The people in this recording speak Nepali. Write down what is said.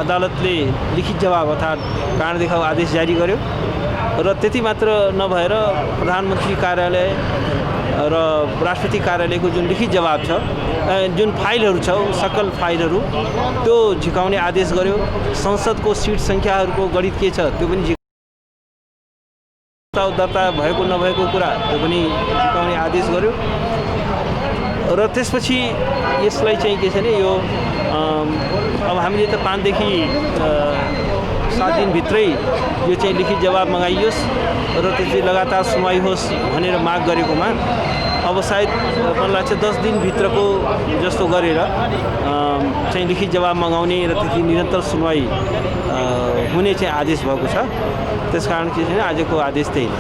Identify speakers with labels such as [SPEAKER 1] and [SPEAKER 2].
[SPEAKER 1] अदालतले लिखित जवाब अर्थात् कारण देखाउ आदेश जारी गर्यो र त्यति मात्र नभएर प्रधानमन्त्री कार्यालय र राष्ट्रपति कार्यालयको जुन लिखित जवाब छ जुन फाइलहरू छ सकल फाइलहरू त्यो झिकाउने आदेश गर्यो। संसदको सिट सङ्ख्याहरूको गणित के छ त्यो पनि दर्ता भएको नभएको कुरा त्यो पनि झिकाउने आदेश गर्यो र त्यसपछि यसलाई चाहिँ के छ भने यो अब हामीले त 5 देखि 7 दिनभित्रै यो चाहिँ लिखित जवाब मगाइयोस् र त्यसपछि लगातार सुनवाई होस् भनेर माग गरेकोमा अब सायद मलाई लाग्छ 10 दिनभित्रको जस्तो गरेर चाहिँ लिखित जवाब मगाउने र त्यसपछि निरन्तर सुनवाई हुने चाहिँ आदेश भएको छ। त्यसकारण के छ भने आजको आदेश त्यही हो।